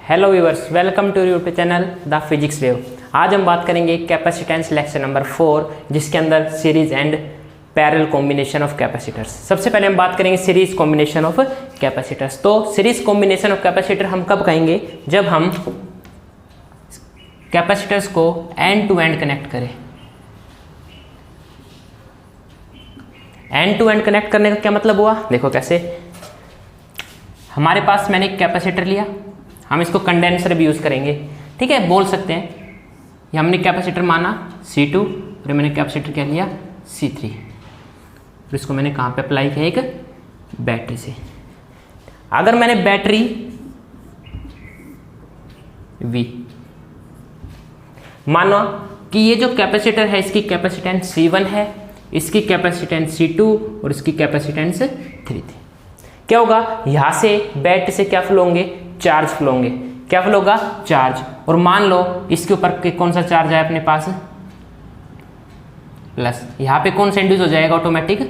Hello viewers, welcome to YouTube channel the physics wave. आज हम बात करेंगे कैपेसिटेंस लेक्चर नंबर 4, जिसके अंदर series and parallel combination of capacitors. सबसे पहले हम बात करेंगे सीरीज कॉम्बिनेशन ऑफ कैपेसिटर्स। तो सीरीज कॉम्बिनेशन ऑफ कैपेसिटर हम कब कहेंगे? जब हम कैपेसिटर्स को एंड टू एंड कनेक्ट करें। एंड टू एंड कनेक्ट करने का क्या मतलब हुआ? देखो कैसे। हमारे पास मैंने एक कैपेसिटर लिया, हम इसको कंडेंसर भी यूज़ करेंगे, ठीक है, बोल सकते हैं। ये हमने कैपेसिटर माना C2 और मैंने कैपेसिटर क्या लिया C3, और इसको मैंने कहाँ पे अप्लाई किया? एक बैटरी से। अगर मैंने बैटरी V मानो कि ये जो कैपेसिटर है इसकी कैपेसिटेंस C1 है, इसकी कैपेसिटेंस C2 और इसकी कैपेसिटेंस 3 थी। क्या होगा? यहाँ से बैटरी से क्या फ्लो होंगे? चार्ज फ्लो होंगे। क्या फ्लो होगा? चार्ज। और मान लो इसके ऊपर कौन सा चार्ज है अपने पास? प्लस। यहाँ पे कौन सा इंड्यूस हो जाएगा? Automatic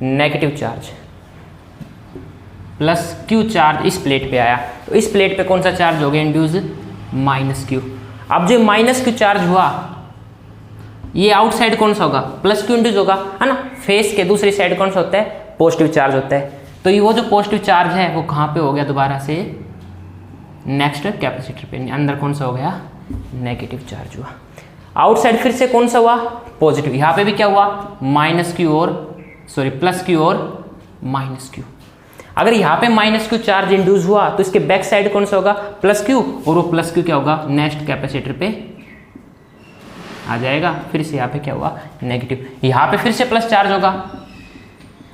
negative charge. Plus Q charge इस प्लेट पे आया, तो इस प्लेट पे कौन सा चार्ज हो गया इंड्यूस? Minus Q। अब जो माइनस Q चार्ज हुआ, ये आउटसाइड कौन सा होगा? प्लस Q इंड्यूस होगा, है ना। फेस के दूसरी साइड कौन सा होता है? पॉजिटिव चार्ज होता है। तो ये वो जो पॉजिटिव चार्ज है वो कहाँ पे हो गया? दोबारा से नेक्स्ट कैपेसिटर पे। अंदर कौन सा हो गया? नेगेटिव चार्ज हुआ। आउटसाइड फिर से कौन सा हुआ? पॉजिटिव। यहाँ पे भी क्या हुआ? माइनस Q और प्लस Q और माइनस Q। अगर यहाँ पे माइनस Q चार्ज इंड्यूस हुआ तो इसके बैक साइड कौन सा होगा? प्लस Q, और वो प्लस Q क्या होगा? नेक्स्ट कैपेसिटर पे आ जाएगा। फिर से यहाँ पे क्या हुआ? नेगेटिव। यहाँ पे फिर से प्लस चार्ज होगा,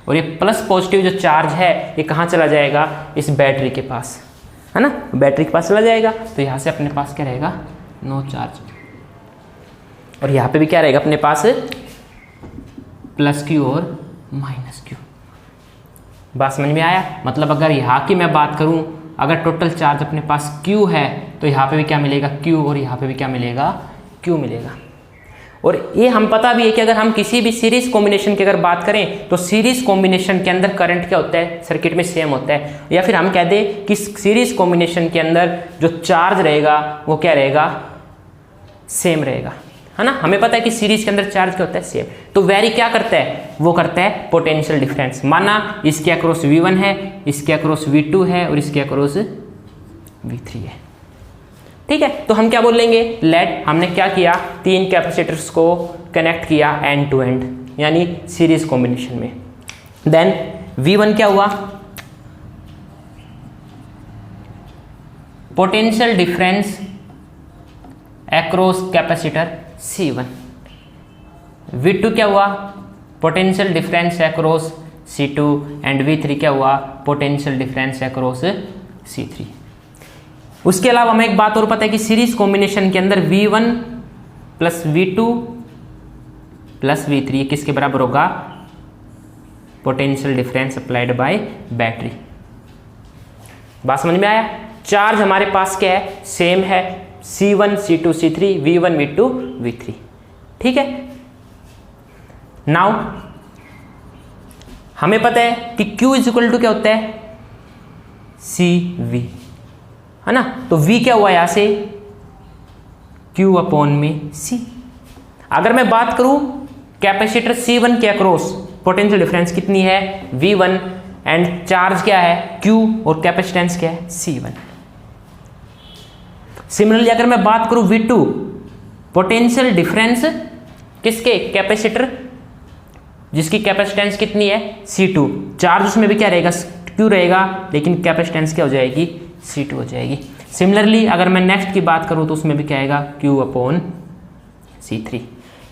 और ये प्लस पॉजिटिव जो चार्ज है ये कहाँ चला जाएगा? इस बैटरी के पास, है ना, बैटरी के पास चला जाएगा। तो यहाँ से अपने पास क्या रहेगा? No charge. और यहाँ पे भी क्या रहेगा अपने पास? प्लस Q और माइनस Q। बात समझ में आया? मतलब अगर यहाँ की मैं बात करूँ, अगर टोटल चार्ज अपने पास Q है तो यहाँ पे भी क्या मिलेगा? Q, और यहाँ पे भी क्या मिलेगा? Q मिलेगा। और ये हम पता भी है कि अगर हम किसी भी सीरीज कॉम्बिनेशन की अगर बात करें तो सीरीज कॉम्बिनेशन के अंदर करंट क्या होता है? सर्किट में सेम होता है। या फिर हम कह दें कि सीरीज कॉम्बिनेशन के अंदर जो चार्ज रहेगा वो क्या रहेगा? सेम रहेगा, है ना। हमें पता है कि सीरीज के अंदर चार्ज क्या होता है? सेम। तो वेरी क्या करता है? वो करता है पोटेंशियल डिफरेंस। माना इसके अक्रॉस V1 है, इसके अक्रॉस V2 है और इसके अक्रॉस V3 है, ठीक है। तो हम क्या बोल लेंगे? लेट हमने क्या किया? 3 कैपेसिटर्स को कनेक्ट किया एंड टू एंड, यानी सीरीज कॉम्बिनेशन में। देन V1 क्या हुआ? Potential difference across capacitor C1। V2 क्या हुआ? Potential difference across C2। And V3 क्या हुआ? Potential difference across C3। उसके अलावा हमें एक बात और पता है कि सीरीज कॉम्बिनेशन के अंदर V1 plus V2 plus V3 किसके बराबर होगा? Potential difference applied by battery. बात समझ में आया? चार्ज हमारे पास क्या है? सेम है, C1 C2 C3, V1 V2 V3, ठीक है। नाउ हमें पता है कि Q इज इक्वल टू क्या होता है? CV, है ना। तो V क्या हुआ? यहां से Q अपॉन में C। अगर मैं बात करूं कैपेसिटर C1 के अक्रॉस पोटेंशियल डिफरेंस कितनी है? V1, एंड चार्ज क्या है? Q, और कैपेसिटेंस क्या है? C1। सिमिलरली अगर मैं बात करूं V2, पोटेंशियल डिफरेंस किसके? कैपेसिटर जिसकी कैपेसिटेंस कितनी है? C2। चार्ज उसमें भी क्या रहेगा? Q रहेगा, लेकिन कैपेसिटेंस क्या हो जाएगी? C2 हो जाएगी। सिमिलरली अगर मैं नेक्स्ट की बात करूं तो उसमें भी क्या आएगा? Q upon C3।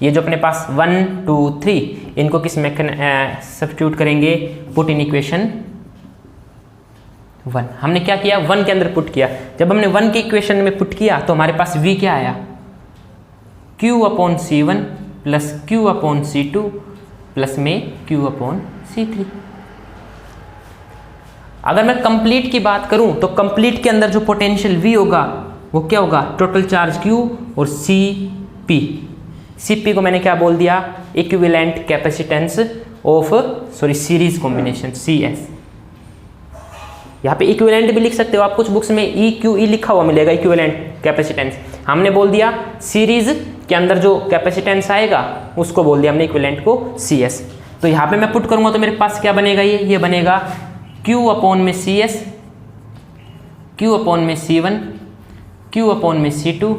ये जो अपने पास 1 2 3 इनको किस में सब्स्टिट्यूट करेंगे? Put in equation 1। हमने क्या किया? 1 के अंदर पुट किया। जब हमने 1 के इक्वेशन में पुट किया तो हमारे पास V क्या आया? Q upon C1 plus Q upon C2 plus में Q अपॉन C3। अगर मैं कंप्लीट की बात करूं तो कंप्लीट के अंदर जो पोटेंशियल V होगा वो क्या होगा? टोटल चार्ज Q और CP को मैंने क्या बोल दिया? Equivalent capacitance of series combination CS। यहाँ पे इक्विवेलेंट भी लिख सकते हो आप, कुछ बुक्स में ई क्यू ई लिखा हुआ मिलेगा इक्विवेलेंट कैपेसिटेंस। हमने बोल दिया सीरीज के अंदर जो कैपेसिटेंस आएगा उसको बोल दिया हमने इक्विवेलेंट को सी एस। तो यहाँ पे मैं पुट करूँगा तो मेरे पास क्या बनेगा, ये बनेगा Q अपॉन में सी एस, Q अपॉन में C1, Q अपॉन में C2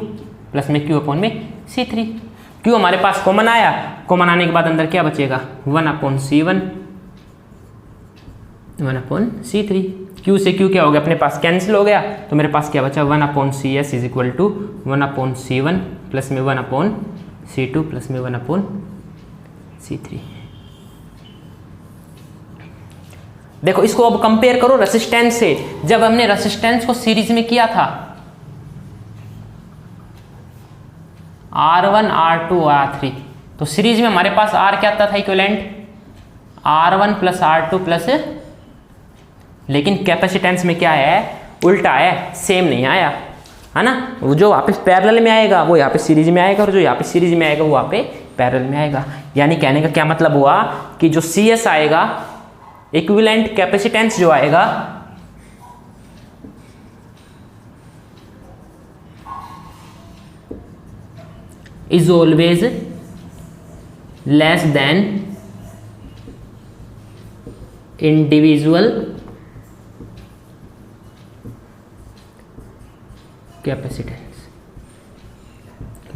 प्लस में Q अपॉन में C3। Q हमारे पास कॉमन आया, कॉमन आने के बाद अंदर क्या बचेगा 1 upon C1, 1 upon C3। Q से Q क्या हो गया अपने पास कैंसिल हो गया, तो मेरे पास क्या बचा 1 upon C S is equal to 1 upon C1 plus में 1 अपॉन C2 प्लस में 1 अपॉन C3। देखो इसको अब कंपेयर करो रेसिस्टेंस से। जब हमने रेसिस्टेंस को सीरीज में किया था R1 R2 R3, तो सीरीज में हमारे पास R क्या आता था equivalent R1 plus R2 plus, लेकिन कैपेसिटेंस में क्या है उल्टा है, सेम नहीं आया है ना। वो जो वहाँ पे पैरेलल में आएगा वो यहाँ पे सीरीज में आएगा, और जो यहाँ पे सीरीज में आएगा वो वहाँ पे पैरेलल में आएगा। यानी कहने का क्या मतलब हुआ कि जो सी एस आएगा इक्विवेलेंट कैपेसिटेंस जो आएगा is always less than individual capacitance.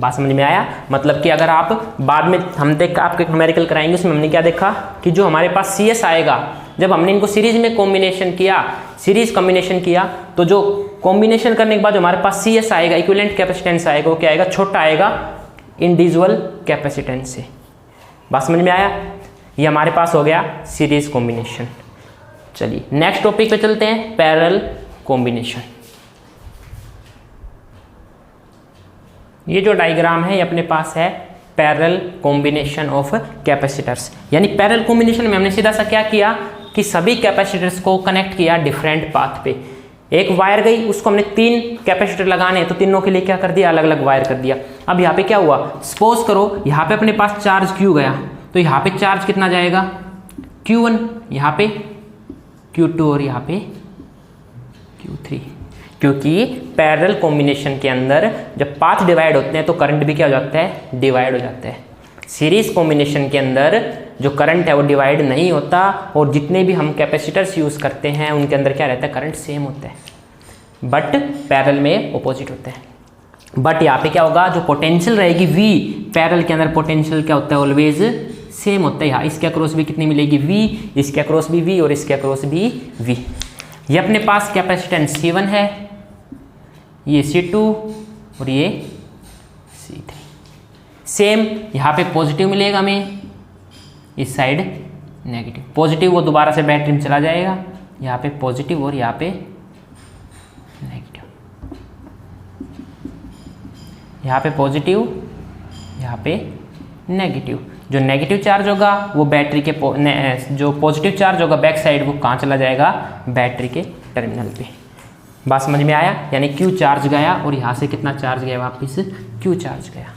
बात समझ में आया? मतलब कि अगर आप बाद में हम देख आपके न्यूमेरिकल कराएंगे उसमें हमने क्या देखा कि जो हमारे पास सी एस आएगा, जब हमने इनको सीरीज में कॉम्बिनेशन किया, सीरीज कॉम्बिनेशन किया, तो जो कॉम्बिनेशन करने के बाद जो हमारे पास सी एस आएगा इक्विवेलेंट कैपेसिटेंस आएगा वो क्या आएगा, छोटा आएगा इंडिविजुअल कैपेसिटेंस से। बात समझ में आया? ये हमारे पास हो गया सीरीज कॉम्बिनेशन। चलिए नेक्स्ट टॉपिक पे चलते हैं, पैरेलल कॉम्बिनेशन। ये जो डायग्राम है ये अपने पास है पैरेलल कॉम्बिनेशन ऑफ कैपेसिटर्स। यानी पैरेलल कॉम्बिनेशन में हमने सीधा सा क्या किया कि सभी कैपेसिटर्स को कनेक्ट किया डिफरेंट पाथ पे। एक वायर गई, उसको हमने 3 कैपेसिटर लगाने हैं तो तीनों के लिए क्या कर दिया, अलग अलग वायर कर दिया। अब यहाँ पे क्या हुआ, सपोज करो यहाँ पे अपने पास चार्ज Q गया, तो यहाँ पे चार्ज कितना जाएगा Q1, यहाँ पे Q2 और यहाँ पे Q3। क्योंकि पैरेलल कॉम्बिनेशन के अंदर जब पाथ डिवाइड होते हैं तो करंट भी क्या हो जाता है, डिवाइड हो जाता है। सीरीज कॉम्बिनेशन के अंदर जो करंट है वो डिवाइड नहीं होता, और जितने भी हम कैपेसिटर्स यूज़ करते हैं उनके अंदर क्या रहता है, करंट सेम होता है, बट पैरेलल में ऑपोजिट होते हैं। बट यहाँ पे क्या होगा, जो पोटेंशियल रहेगी V, पैरेलल के अंदर पोटेंशियल क्या होता है, ऑलवेज सेम होता है। यहाँ इसके अक्रॉस भी कितनी मिलेगी V, इसके अक्रॉस भी V और इसके अक्रॉस भी V। ये अपने पास कैपेसिटेंस C1 है, ये C2 और ये C3। सेम यहाँ पे पॉजिटिव मिलेगा हमें, इस साइड नेगेटिव। पॉजिटिव वो दोबारा से बैटरी में चला जाएगा, यहाँ पे पॉजिटिव और यहाँ पे नेगेटिव, यहाँ पे पॉजिटिव यहाँ पे नेगेटिव। जो नेगेटिव चार्ज होगा वो बैटरी के जो पॉजिटिव चार्ज होगा बैक साइड वो कहाँ चला जाएगा, बैटरी के टर्मिनल पे। बात समझ में आया? यानी Q चार्ज गया और यहाँ से कितना चार्ज गया, वापस Q चार्ज गया।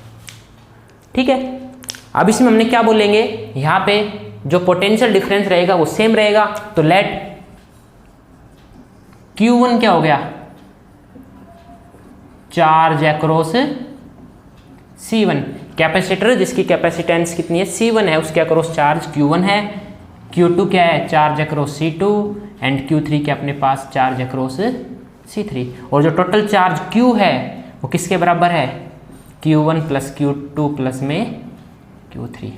ठीक है, अब इसमें हमने क्या बोलेंगे, यहाँ पे जो पोटेंशियल डिफरेंस रहेगा वो सेम रहेगा, तो लेट Q1 क्या हो गया, चार्ज अक्रॉस C1। कैपेसिटर जिसकी कैपेसिटेंस कितनी है C1 है, उसके अक्रॉस चार्ज Q1 है। Q2 क्या है, charge across C2, and Q3 क्या अपने पास चार्ज अक्रॉस C3। और जो टोटल चार्ज Q है वो किसके बराबर है, Q1 प्लस Q2 प्लस में Q3।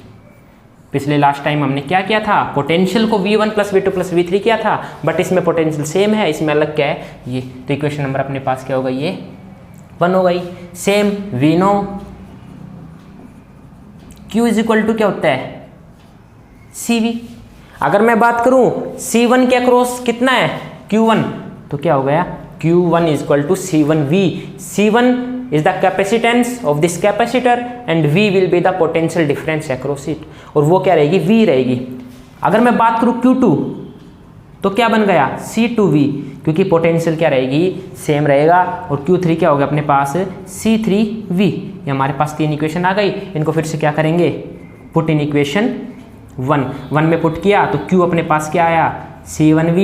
पिछले लास्ट टाइम हमने क्या किया था, पोटेंशियल को V1 plus V2 plus V3 किया था, बट इसमें पोटेंशियल सेम है, इसमें अलग क्या है ये। तो इक्वेशन नंबर अपने पास क्या होगा, ये 1 हो गई। Same we know Q is equal to क्या होता है, CV। अगर मैं बात करूं C1 के अक्रॉस कितना है Q1, तो क्या हो गया, Q1 is equal to C1V। C1 is the capacitance of this capacitor and V will be the potential difference across it, और वो क्या रहेगी, V रहेगी। अगर मैं बात करूँ Q2 तो क्या बन गया, C2V, क्योंकि पोटेंशियल क्या रहेगी, सेम रहेगा। और Q3 क्या होगा अपने पास, C3V। ये हमारे पास 3 इक्वेशन आ गई, इनको फिर से क्या करेंगे, पुट इन इक्वेशन 1 में पुट किया तो Q अपने पास क्या आया, C1V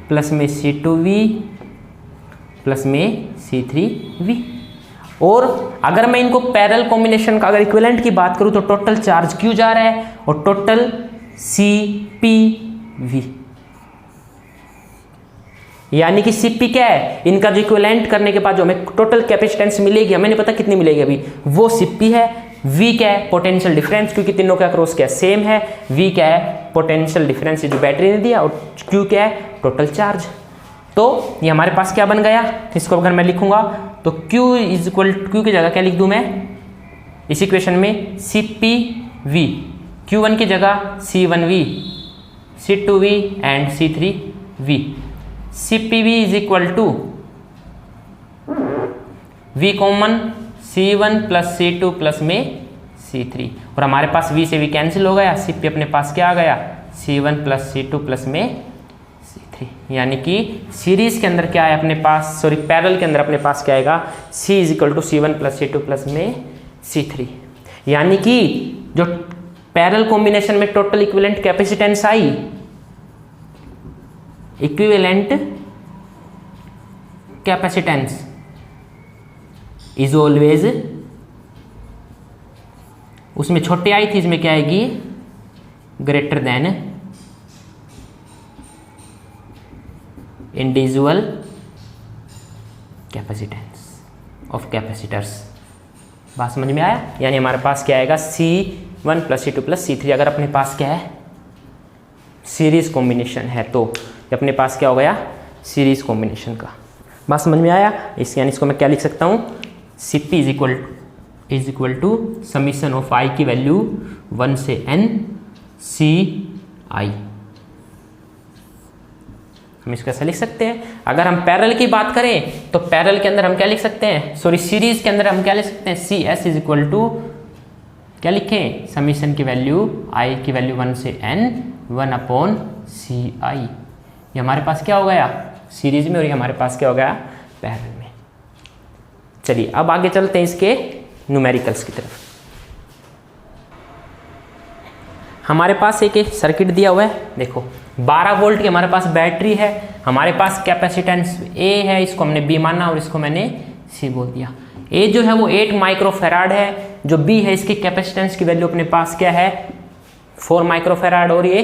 प्लस में C2V प्लस में C3V। और अगर मैं इनको पैरेलल कॉम्बिनेशन का अगर इक्विवेलेंट की बात करूं तो टोटल चार्ज Q जा रहा है और टोटल CPV, यानी कि Cp क्या है, इनका जो इक्विवेलेंट करने के बाद जो हमें टोटल कैपेसिटेंस मिलेगी, हमें नहीं पता कितनी मिलेगी अभी, वो Cp है। V क्या है, पोटेंशियल डिफरेंस, क्योंकि तीनों का क्रॉस क्या सेम है। V क्या है, पोटेंशियल डिफरेंस जो बैटरी ने दिया, और Q क्या है, टोटल चार्ज। तो ये हमारे पास क्या बन गया, इसको अगर मैं लिखूंगा तो Q इज इक्वल Q की जगह क्या लिख दूं मैं इस इक्वेशन में, CPV, Q1 की जगह C1V, C2V and C3V। CPV is equal to V common C1 plus C2 plus में C3, और हमारे पास V से V कैंसिल हो गया, Cp अपने पास क्या आ गया, C1 प्लस C2 प्लस में C3, यानी कि सीरीज के अंदर क्या है अपने पास, सॉरी पैरेलल के अंदर अपने पास क्या आएगा, C is equal to C1 plus C2 plus में C3, यानी कि जो पैरेलल कॉम्बिनेशन में टोटल इक्विवेलेंट कैपेसिटेंस आई, इक्विवेलेंट कैपेसिटेंस इज ऑलवेज, उसमें छोटी आई थी, इसमें क्या आएगी, greater than individual capacitance of capacitors. बात समझ में आया, यानी हमारे पास क्या आएगा, C1 plus C2 plus C3। अगर अपने पास क्या है, सीरीज कॉम्बिनेशन है, तो अपने पास क्या हो गया, सीरीज कॉम्बिनेशन का। बात समझ में आया, इस यानी इसको मैं क्या लिख सकता हूँ, Cp is equal to summation of I की वैल्यू 1 से N Ci। हम इसको ऐसा लिख सकते हैं। अगर हम पैरेलल की बात करें तो पैरेलल के अंदर हम क्या लिख सकते हैं, सॉरी सीरीज के अंदर हम क्या लिख सकते हैं, Cs इज इक्वल टू क्या लिखें, समीशन की वैल्यू I की वैल्यू 1 से N 1 अपॉन Ci। ये हमारे पास क्या हो गया सीरीज में, और ये हमारे पास क्या हो गया पैरेलल में। चलिए अब आगे चलते हैं इसके न्यूमेरिकल्स की तरफ। हमारे पास एक सर्किट दिया हुआ है, देखो 12 वोल्ट की हमारे पास बैटरी है, हमारे पास कैपेसिटेंस A है, इसको हमने B माना और इसको मैंने C बोल दिया। A जो है वो 8 माइक्रोफेराड है, जो B है इसकी कैपेसिटेंस की वैल्यू अपने पास क्या है 4 माइक्रोफेराड, और ये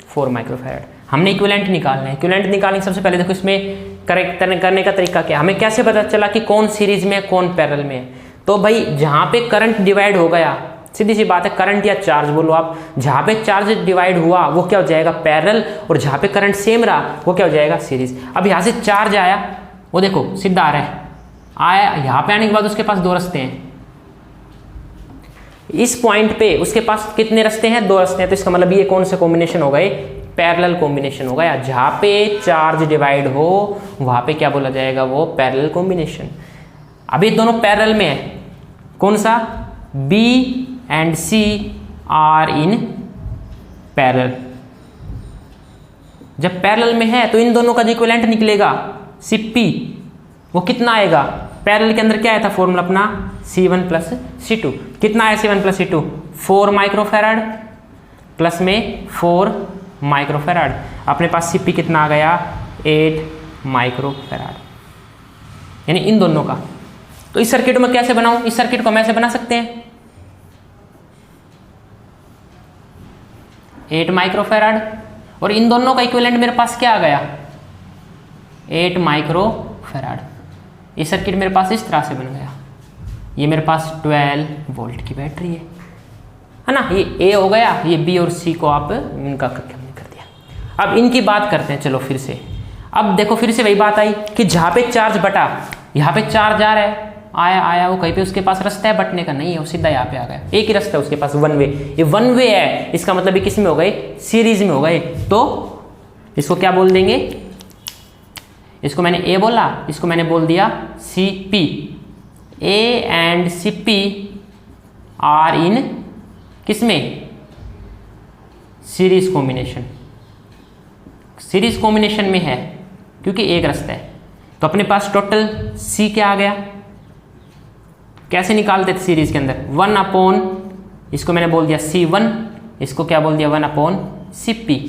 4 माइक्रोफेराड। हमने इक्विवेलेंट निकालना है। इक्विवेलेंट निकालने सबसे पहले देखो इसमें करेक्ट करने का तरीका क्या, हमें कैसे पता चला कि कौन सीरीज में कौन पैरेलल में है। तो भाई जहाँ पे करंट डिवाइड हो गया, सीधी सी बात है, करंट या चार्ज बोलो आप, जहाँ पे चार्ज डिवाइड हुआ वो क्या हो जाएगा पैरेलल, और जहाँ पे करंट सेम रहा वो क्या हो जाएगा सीरीज। अब यहाँ से चार्ज आया, वो देखो सीधा आ रहा है, आया यहाँ पे आने के बाद उसके पास 2 रास्ते हैं, इस पॉइंट पे उसके पास कितने रास्ते हैं, 2 रास्ते हैं। तो इसका मतलब ये कौन से कॉम्बिनेशन हो गए, पैरेलल कॉम्बिनेशन हो गया। जहाँ पे चार्ज डिवाइड हो वहाँ पे क्या बोला जाएगा, वो पैरेलल कॉम्बिनेशन। अभी दोनों पैरेलल में है, कौन सा, B and C are in parallel. जब पैरेलल में है तो इन दोनों का जो इक्विवेलेंट निकलेगा Cp, वो कितना आएगा, पैरेलल के अंदर क्या आया था फॉर्मूला अपना, C1 प्लस C2। कितना आया C1 plus C2, 4 microfarad plus में 4 माइक्रोफेराड। अपने पास Cp कितना आ गया, 8 माइक्रोफेराड, यानी इन दोनों का। तो इस सर्किट में कैसे बनाऊं, इस सर्किट को हम ऐसे बना सकते हैं, 8 माइक्रोफेराड, और इन दोनों का इक्विवेलेंट मेरे पास क्या आ गया, 8 माइक्रोफेराड। ये सर्किट मेरे पास इस तरह से बन गया। ये मेरे पास 12 वोल्ट की बैटरी है ना, ये A हो गया, ये B और C को आप इनका करके हमने कर दिया। अब इनकी बात करते हैं, चलो फिर से। अब देखो फिर से वही बात आई कि जहाँ पे चार्ज बटा, यहाँ पे चार्ज आ रहा है, आया वो कहीं पे उसके पास रास्ता है बटने का, नहीं है, वो सीधा यहाँ पे आ गया। एक ही रास्ता है उसके पास, 1 वे। ये 1 वे है, इसका मतलब ये किस में हो गए, सीरीज में हो गए। तो इसको क्या बोल देंगे, इसको मैंने A बोला, इसको मैंने बोल दिया Cp। A and Cp are in किसमें, सीरीज कॉम्बिनेशन। सीरीज कॉम्बिनेशन में है क्योंकि एक रास्ता है। तो अपने पास टोटल C क्या आ गया, कैसे निकालते थे सीरीज के अंदर, 1 अपॉन, इसको मैंने बोल दिया C1, इसको क्या बोल दिया 1 अपॉन Cp,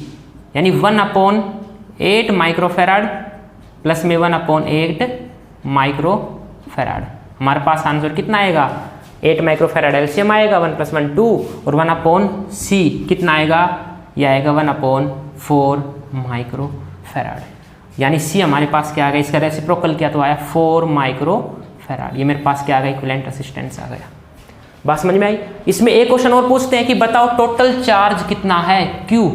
यानी 1 अपॉन 8 माइक्रोफेराड प्लस में 1/8 माइक्रोफेराड। हमारे पास आंसर कितना आएगा? 8 माइक्रोफेराड एलसीएम आएगा, 1 + 1 2 और 1/c कितना आएगा? ये आएगा 1/4 माइक्रोफेराड। यानी c हमारे पास क्या आ गया? इसका रेसिप्रोकल क्या तो आया 4 माइक्रोफेराड। ये मेरे पास क्या आ गया? इक्विवेलेंट रेजिस्टेंस आ गया। बात समझ में आई? इसमें एक क्वेश्चन और पूछते हैं कि बताओ टोटल चार्ज कितना है Q।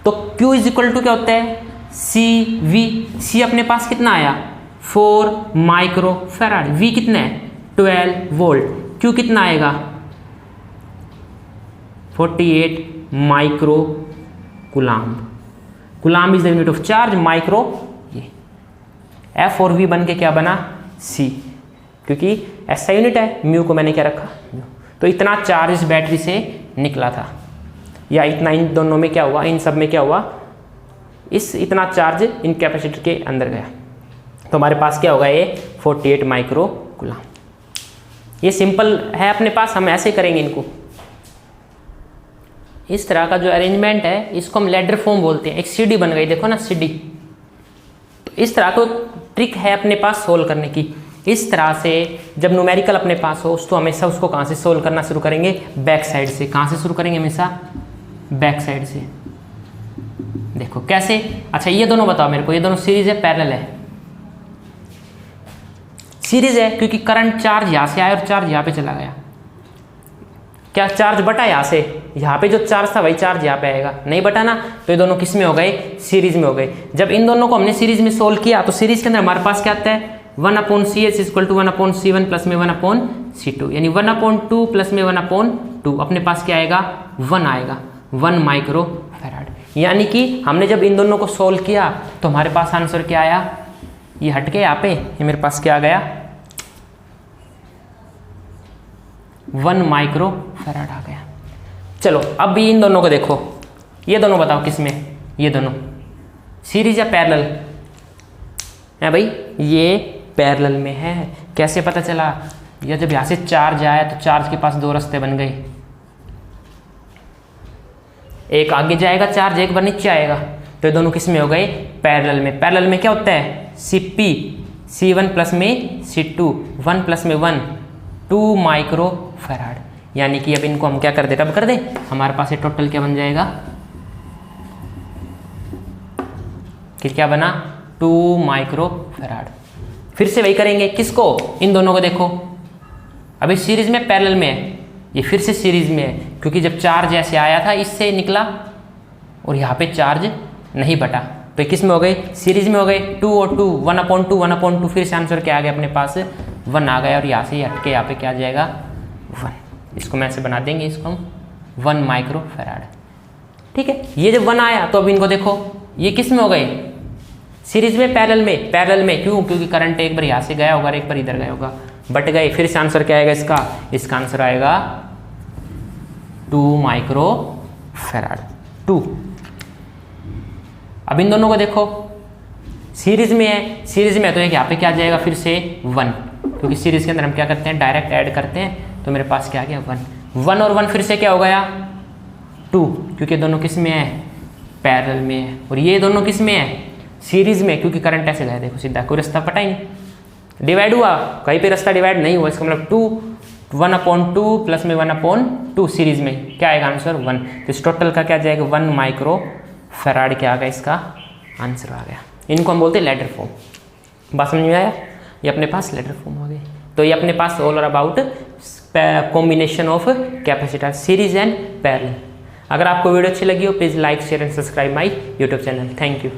तो Q इज इक्वल टू क्या होता है? CV। C अपने पास कितना आया? 4 माइक्रोफेराड। V कितना है? 12 वोल्ट। Q कितना आएगा? 48 micro coulomb. Coulomb is the unit of charge, micro ये F और V बन के क्या बना? C, क्योंकि ऐसा यूनिट है। म्यू को मैंने क्या रखा? म्यू। तो इतना चार्ज इस बैटरी से निकला था, या इतना इन दोनों में क्या हुआ? इन सब में क्या हुआ? इतना चार्ज इन कैपेसिटर के अंदर गया। तो हमारे पास क्या होगा? ये 48 माइक्रो कूलाम्ब। ये सिंपल है अपने पास, हम ऐसे करेंगे इनको। इस तरह का जो अरेंजमेंट है इसको हम लैडर फॉर्म बोलते हैं। एक सीढ़ी बन गई, देखो ना सीढ़ी। तो इस तरह को ट्रिक है अपने पास सोल्व करने की। इस तरह से जब न्यूमेरिकल अपने पास हो तो हमेशा उसको कहाँ से सोल्व करना शुरू करेंगे? बैक साइड से। कहाँ से शुरू करेंगे? हमेशा बैक साइड से। देखो कैसे? अच्छा ये दोनों बताओ मेरे को, ये दोनों सीरीज है पैरेलल है? सीरीज है क्योंकि करंट चार्ज यहाँ से आया और चार्ज यहाँ पे चला गया। क्या चार्ज बटा यहाँ से? यहाँ पे जो चार्ज था वही चार्ज यहाँ पे आएगा, नहीं बटा ना। तो ये दोनों किस में हो गए? सीरीज में हो गए। जब इन दोनों को हमने सीरीज में सोल्व किया तो सीरीज के अंदर हमारे पास क्या आता है? 1/CS equal to 1/C1 plus में 1/C2, यानी 1/2 प्लस में 1/2 अपने पास क्या आएगा? 1 आएगा, 1 माइक्रोफेराड। यानी कि हमने जब इन दोनों को सोल्व किया तो हमारे पास आंसर क्या आया? ये हट के यहाँ पे ये मेरे पास क्या आ गया? 1 माइक्रोफेराड आ गया। चलो अब भी इन दोनों को देखो, ये दोनों बताओ किस में? ये दोनों सीरीज या पैरेलल है भाई? ये पैरेलल में है। कैसे पता चला? या जब यहाँ से चार्ज आया तो चार्ज के पास दो रास्ते बन गए, एक आगे जाएगा चार्ज, एक बार नीचे आएगा। तो ये दोनों किस में हो गए? पैरेलल में। पैरेलल में क्या होता है? CP, C1 प्लस में C2, 1 प्लस में 1, 2 माइक्रोफेराड। यानी कि अब इनको हम क्या कर दे? रब कर दे। हमारे पास ये टोटल क्या बन जाएगा? कि क्या बना? 2 माइक्रोफेराड। फिर से वही करेंगे। किसको? इन दोनों को देखो, अभी सीरीज में पैरेलल में है, ये फिर से सीरीज में है क्योंकि जब चार्ज ऐसे आया था इससे निकला और यहाँ पे चार्ज नहीं बटा। तो किस में हो गए? सीरीज में हो गए। 2 और 2, 1/2, 1/2। फिर से आंसर क्या आ गया? अपने पास 1 आ गया और यहाँ से हट के यहाँ पे क्या आ जाएगा? 1। इसको मैं ऐसे बना देंगे, इसको हम 1 माइक्रोफेराड। ठीक है, ये जब 1 आया तो अब इनको देखो, ये किस में हो गए? सीरीज में पैरेलल में। पैरेलल में क्यों? क्योंकि करंट एक बार यहाँ से गया होगा, एक बार इधर गया होगा, बट गए। फिर से आंसर क्या आएगा इसका? इसका आंसर आएगा 2 माइक्रोफेराड। 2। अब इन दोनों को देखो, सीरीज में है। सीरीज में है तो यहाँ पे क्या आ जाएगा? फिर से 1, क्योंकि सीरीज के अंदर हम क्या करते हैं? डायरेक्ट ऐड करते हैं। तो मेरे पास क्या आ गया? 1। 1 और 1 फिर से क्या हो गया? 2, क्योंकि दोनों किस में है? पैरेलल में है। और ये दोनों किस में है? सीरीज में, क्योंकि करंट ऐसे गया। देखो सीधा, कोई रास्ता पटा ही नहीं। डिवाइड हुआ? कहीं पे रास्ता डिवाइड नहीं हुआ। इसका मतलब 2, 1/2 प्लस में 1/2 सीरीज में क्या आएगा? आंसर 1। तो इस टोटल का क्या जाएगा? 1 माइक्रोफेराड क्या आ गया? इसका आंसर आ गया। इनको हम बोलते हैं लैडर फॉर्म। बात समझ में आया? ये अपने पास लैडर फॉर्म हो गए। तो ये अपने पास all about combination of capacitor, series and parallel. अगर आपको वीडियो अच्छी लगी हो please like share and subscribe my YouTube channel. Thank you.